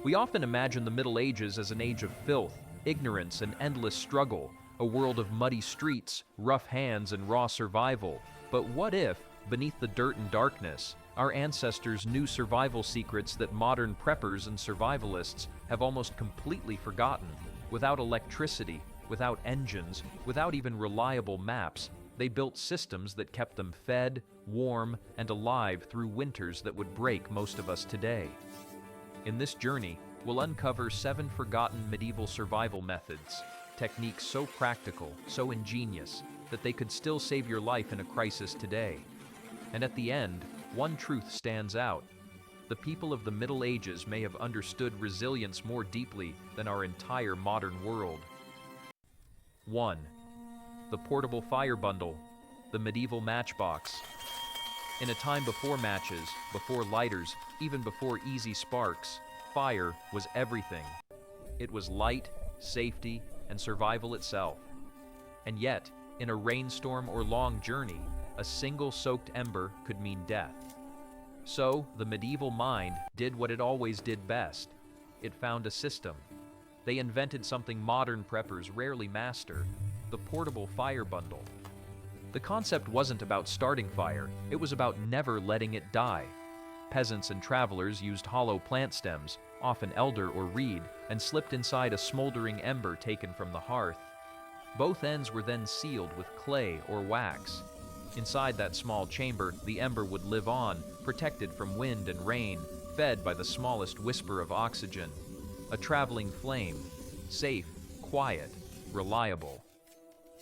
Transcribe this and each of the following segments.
We often imagine the Middle Ages as an age of filth, ignorance, and endless struggle, a world of muddy streets, rough hands, and raw survival. But what if, beneath the dirt and darkness, our ancestors knew survival secrets that modern preppers and survivalists have almost completely forgotten? Without electricity, without engines, without even reliable maps, they built systems that kept them fed, warm, and alive through winters that would break most of us today. In this journey, we'll uncover 7 forgotten medieval survival methods, techniques so practical, so ingenious, that they could still save your life in a crisis today. And at the end, one truth stands out. The people of the Middle Ages may have understood resilience more deeply than our entire modern world. 1. The portable fire bundle, the medieval matchbox. In a time before matches, before lighters, even before easy sparks, fire was everything. It was light, safety, and survival itself. And yet, in a rainstorm or long journey, a single soaked ember could mean death. So, the medieval mind did what it always did best. It found a system. They invented something modern preppers rarely master: the portable fire bundle. The concept wasn't about starting fire, it was about never letting it die. Peasants and travelers used hollow plant stems, often elder or reed, and slipped inside a smoldering ember taken from the hearth. Both ends were then sealed with clay or wax. Inside that small chamber, the ember would live on, protected from wind and rain, fed by the smallest whisper of oxygen. A traveling flame, safe, quiet, reliable.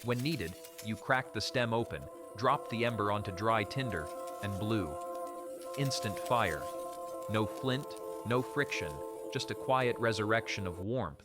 When needed, you cracked the stem open, dropped the ember onto dry tinder, and blew. Instant fire. No flint, no friction, just a quiet resurrection of warmth.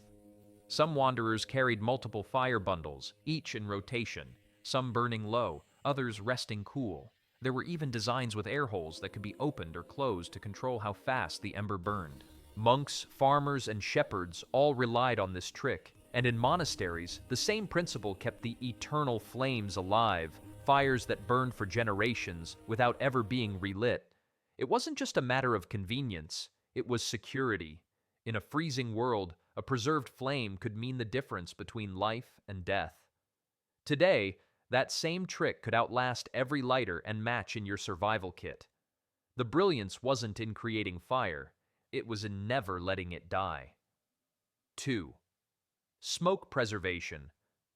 Some wanderers carried multiple fire bundles, each in rotation, some burning low, others resting cool. There were even designs with air holes that could be opened or closed to control how fast the ember burned. Monks, farmers, and shepherds all relied on this trick. And in monasteries, the same principle kept the eternal flames alive, fires that burned for generations without ever being relit. It wasn't just a matter of convenience, it was security. In a freezing world, a preserved flame could mean the difference between life and death. Today, that same trick could outlast every lighter and match in your survival kit. The brilliance wasn't in creating fire, it was in never letting it die. 2. Smoke preservation.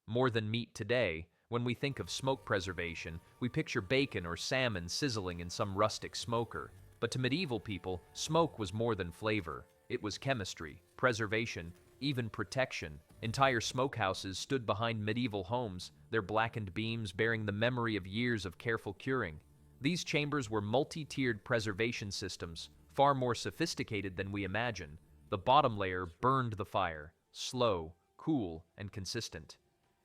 More than meat today, when we think of smoke preservation, we picture bacon or salmon sizzling in some rustic smoker. But to medieval people, smoke was more than flavor. It was chemistry, preservation, even protection. Entire smokehouses stood behind medieval homes, their blackened beams bearing the memory of years of careful curing. These chambers were multi-tiered preservation systems, far more sophisticated than we imagine. The bottom layer burned the fire, slow, cool, and consistent.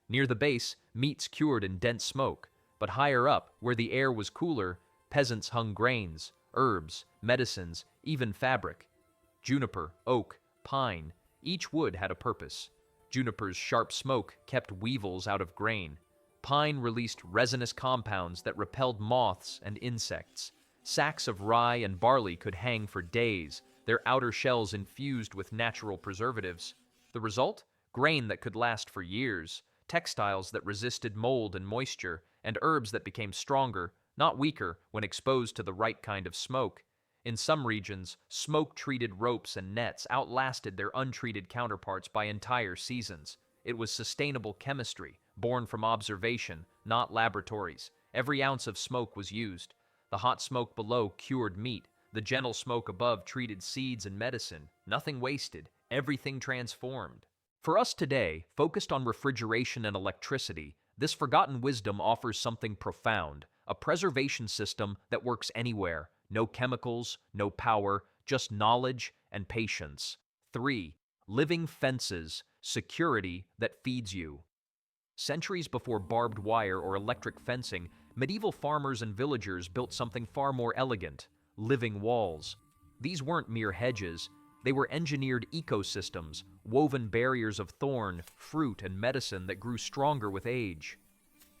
Near the base, meats cured in dense smoke, but higher up, where the air was cooler, peasants hung grains, herbs, medicines, even fabric. Juniper, oak, pine, each wood had a purpose. Juniper's sharp smoke kept weevils out of grain. Pine released resinous compounds that repelled moths and insects. Sacks of rye and barley could hang for days, their outer shells infused with natural preservatives. The result? Grain that could last for years, textiles that resisted mold and moisture, and herbs that became stronger, not weaker, when exposed to the right kind of smoke. In some regions, smoke-treated ropes and nets outlasted their untreated counterparts by entire seasons. It was sustainable chemistry, born from observation, not laboratories. Every ounce of smoke was used. The hot smoke below cured meat. The gentle smoke above treated seeds and medicine. Nothing wasted, everything transformed. For us today, focused on refrigeration and electricity, this forgotten wisdom offers something profound, a preservation system that works anywhere. No chemicals, no power, just knowledge and patience. 3. Living fences, security that feeds you. Centuries before barbed wire or electric fencing, medieval farmers and villagers built something far more elegant: living walls. These weren't mere hedges. They were engineered ecosystems, woven barriers of thorn, fruit, and medicine that grew stronger with age.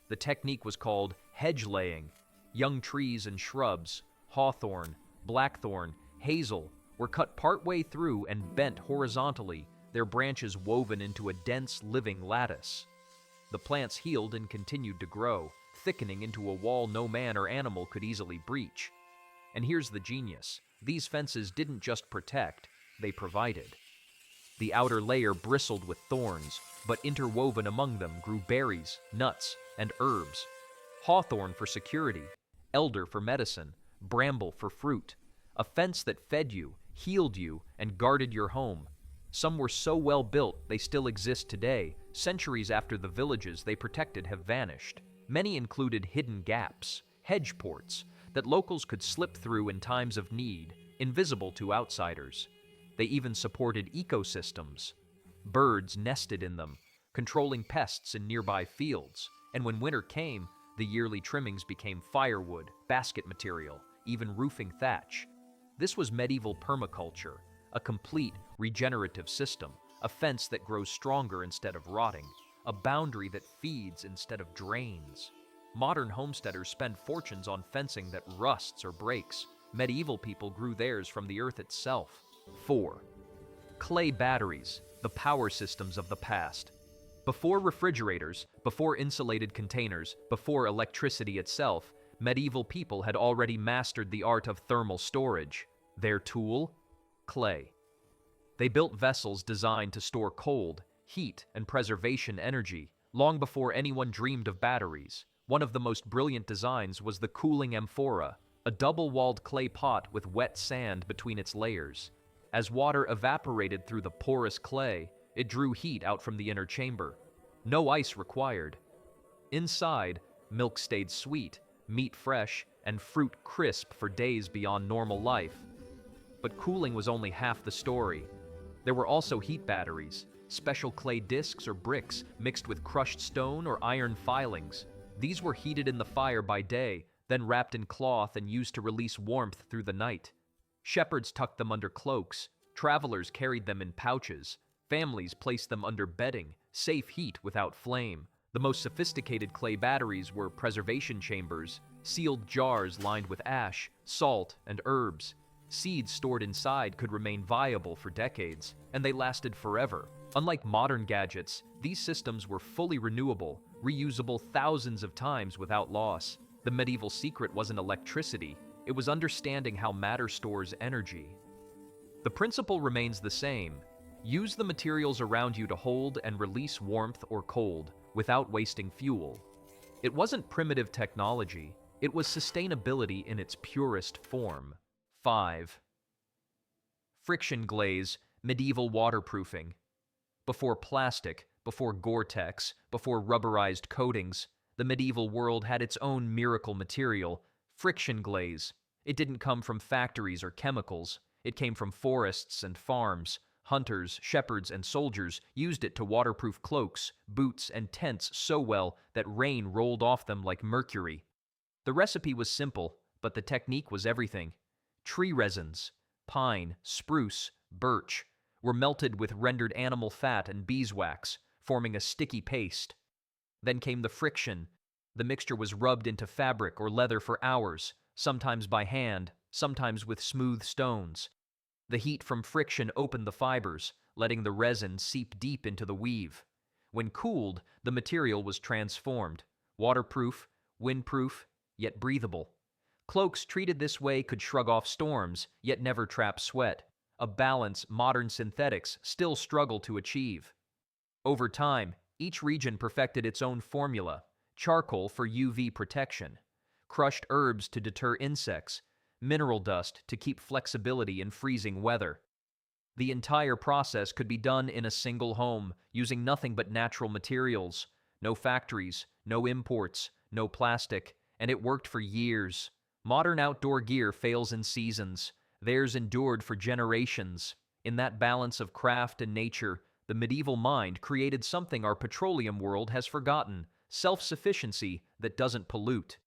The technique was called hedge laying. Young trees and shrubs, hawthorn, blackthorn, hazel, were cut partway through and bent horizontally, their branches woven into a dense living lattice. The plants healed and continued to grow, thickening into a wall no man or animal could easily breach. And here's the genius. These fences didn't just protect, they provided. The outer layer bristled with thorns, but interwoven among them grew berries, nuts, and herbs. Hawthorn for security, elder for medicine, bramble for fruit. A fence that fed you, healed you, and guarded your home. Some were so well built they still exist today. Centuries after the villages they protected have vanished. Many included hidden gaps, hedge ports, that locals could slip through in times of need, invisible to outsiders. They even supported ecosystems. Birds nested in them, controlling pests in nearby fields. And when winter came, the yearly trimmings became firewood, basket material, even roofing thatch. This was medieval permaculture, a complete regenerative system, a fence that grows stronger instead of rotting, a boundary that feeds instead of drains. Modern homesteaders spend fortunes on fencing that rusts or breaks. Medieval people grew theirs from the earth itself. 4. Clay batteries, the power systems of the past. Before refrigerators, before insulated containers, before electricity itself, medieval people had already mastered the art of thermal storage. Their tool? Clay. They built vessels designed to store cold, heat, and preservation energy, long before anyone dreamed of batteries. One of the most brilliant designs was the cooling amphora, a double-walled clay pot with wet sand between its layers. As water evaporated through the porous clay, it drew heat out from the inner chamber. No ice required. Inside, milk stayed sweet, meat fresh, and fruit crisp for days beyond normal life. But cooling was only half the story. There were also heat batteries, special clay discs or bricks mixed with crushed stone or iron filings. These were heated in the fire by day, then wrapped in cloth and used to release warmth through the night. Shepherds tucked them under cloaks, travelers carried them in pouches, families placed them under bedding, safe heat without flame. The most sophisticated clay batteries were preservation chambers, sealed jars lined with ash, salt, and herbs. Seeds stored inside could remain viable for decades, and they lasted forever. Unlike modern gadgets, these systems were fully renewable, reusable thousands of times without loss. The medieval secret wasn't electricity, it was understanding how matter stores energy. The principle remains the same. Use the materials around you to hold and release warmth or cold without wasting fuel. It wasn't primitive technology, it was sustainability in its purest form. 5. Friction glaze, medieval waterproofing. Before plastic, before Gore-Tex, before rubberized coatings, the medieval world had its own miracle material, friction glaze. It didn't come from factories or chemicals. It came from forests and farms. Hunters, shepherds, and soldiers used it to waterproof cloaks, boots, and tents so well that rain rolled off them like mercury. The recipe was simple, but the technique was everything. Tree resins, pine, spruce, birch, were melted with rendered animal fat and beeswax, forming a sticky paste. Then came the friction. The mixture was rubbed into fabric or leather for hours, sometimes by hand, sometimes with smooth stones. The heat from friction opened the fibers, letting the resin seep deep into the weave. When cooled, the material was transformed, waterproof, windproof, yet breathable. Cloaks treated this way could shrug off storms, yet never trap sweat, a balance modern synthetics still struggle to achieve. Over time, each region perfected its own formula: charcoal for UV protection, crushed herbs to deter insects, mineral dust to keep flexibility in freezing weather. The entire process could be done in a single home, using nothing but natural materials. No factories, no imports, no plastic, and it worked for years. Modern outdoor gear fails in seasons. Theirs endured for generations. In that balance of craft and nature, the medieval mind created something our petroleum world has forgotten: self-sufficiency that doesn't pollute.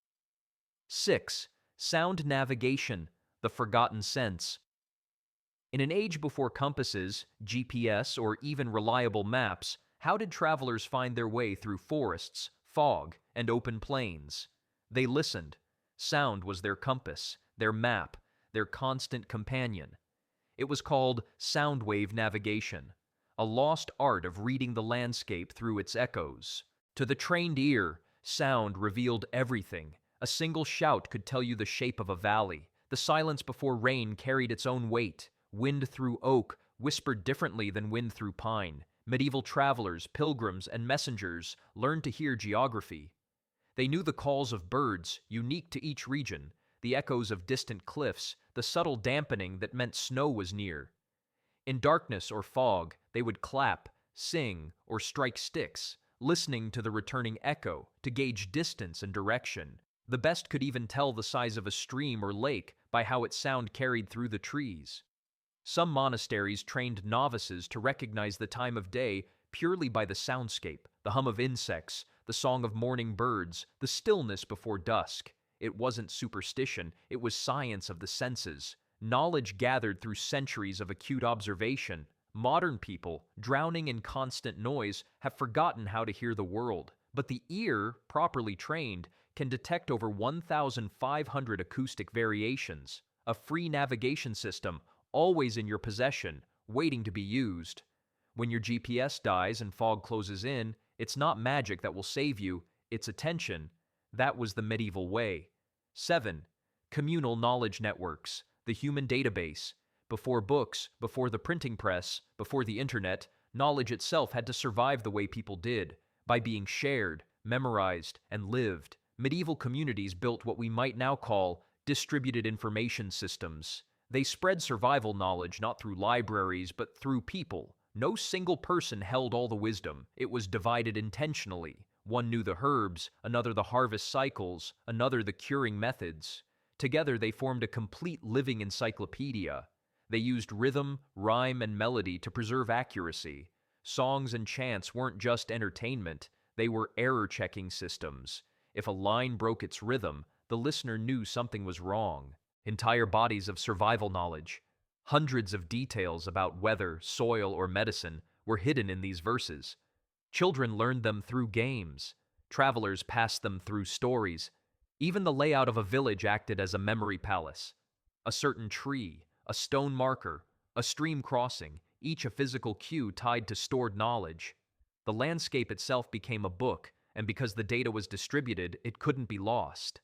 6. Sound navigation, the forgotten sense. In an age before compasses, GPS, or even reliable maps, how did travelers find their way through forests, fog, and open plains? They listened. Sound was their compass, their map, their constant companion. It was called sound wave navigation, a lost art of reading the landscape through its echoes. To the trained ear, sound revealed everything. A single shout could tell you the shape of a valley. The silence before rain carried its own weight. Wind through oak whispered differently than wind through pine. Medieval travelers, pilgrims, and messengers learned to hear geography. They knew the calls of birds, unique to each region, the echoes of distant cliffs, the subtle dampening that meant snow was near. In darkness or fog, they would clap, sing, or strike sticks, listening to the returning echo to gauge distance and direction. The best could even tell the size of a stream or lake by how its sound carried through the trees. Some monasteries trained novices to recognize the time of day purely by the soundscape, the hum of insects, the song of morning birds, the stillness before dusk. It wasn't superstition, it was science of the senses, knowledge gathered through centuries of acute observation. Modern people, drowning in constant noise, have forgotten how to hear the world, but the ear, properly trained, can detect over 1,500 acoustic variations, a free navigation system always in your possession, waiting to be used. When your GPS dies and fog closes in, it's not magic that will save you, it's attention. That was the medieval way. 7. Communal knowledge networks, the human database. Before books, before the printing press, before the internet, knowledge itself had to survive the way people did, by being shared, memorized, and lived. Medieval communities built what we might now call distributed information systems. They spread survival knowledge not through libraries, but through people. No single person held all the wisdom. It was divided intentionally. One knew the herbs, another the harvest cycles, another the curing methods. Together they formed a complete living encyclopedia. They used rhythm, rhyme, and melody to preserve accuracy. Songs and chants weren't just entertainment, they were error-checking systems. If a line broke its rhythm, the listener knew something was wrong. Entire bodies of survival knowledge, hundreds of details about weather, soil, or medicine, were hidden in these verses. Children learned them through games. Travelers passed them through stories. Even the layout of a village acted as a memory palace. A certain tree, a stone marker, a stream crossing, each a physical cue tied to stored knowledge. The landscape itself became a book, and because the data was distributed, it couldn't be lost.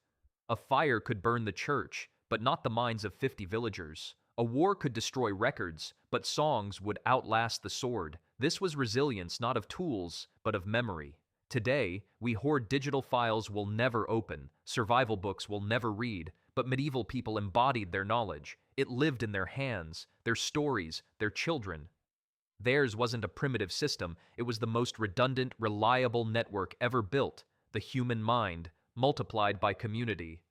A fire could burn the church, but not the minds of 50 villagers. A war could destroy records, but songs would outlast the sword. This was resilience not of tools, but of memory. Today, we hoard digital files we'll never open, survival books we'll never read, but medieval people embodied their knowledge. It lived in their hands, their stories, their children. Theirs wasn't a primitive system, it was the most redundant, reliable network ever built, the human mind, multiplied by community.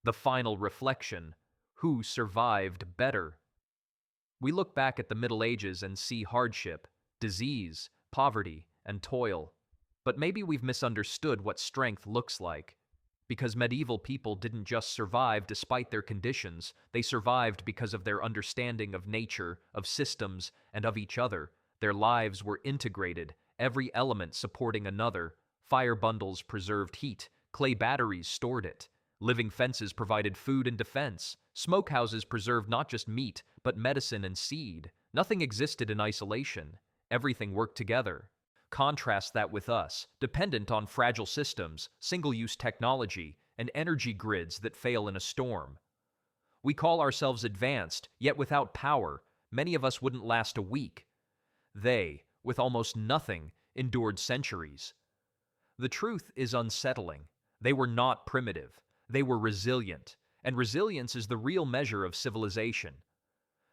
The final reflection: who survived better? We look back at the Middle Ages and see hardship, disease, poverty, and toil. But maybe we've misunderstood what strength looks like. Because medieval people didn't just survive despite their conditions, they survived because of their understanding of nature, of systems, and of each other. Their lives were integrated, every element supporting another. Fire bundles preserved heat, clay batteries stored it. Living fences provided food and defense. Smokehouses preserved not just meat, but medicine and seed. Nothing existed in isolation. Everything worked together. Contrast that with us, dependent on fragile systems, single-use technology, and energy grids that fail in a storm. We call ourselves advanced, yet without power, many of us wouldn't last a week. They, with almost nothing, endured centuries. The truth is unsettling. They were not primitive. They were resilient, and resilience is the real measure of civilization.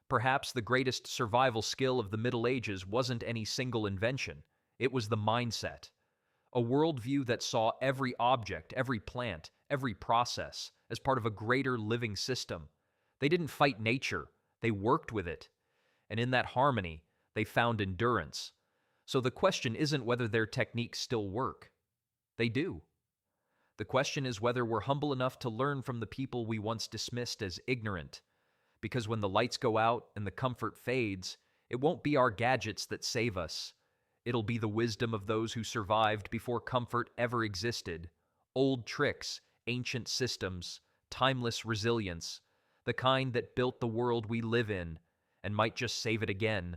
Perhaps the greatest survival skill of the Middle Ages wasn't any single invention. It was the mindset. A worldview that saw every object, every plant, every process as part of a greater living system. They didn't fight nature, they worked with it. And in that harmony, they found endurance. So the question isn't whether their techniques still work. They do. The question is whether we're humble enough to learn from the people we once dismissed as ignorant. Because when the lights go out and the comfort fades, it won't be our gadgets that save us. It'll be the wisdom of those who survived before comfort ever existed. Old tricks, ancient systems, timeless resilience, the kind that built the world we live in. and might just save it again.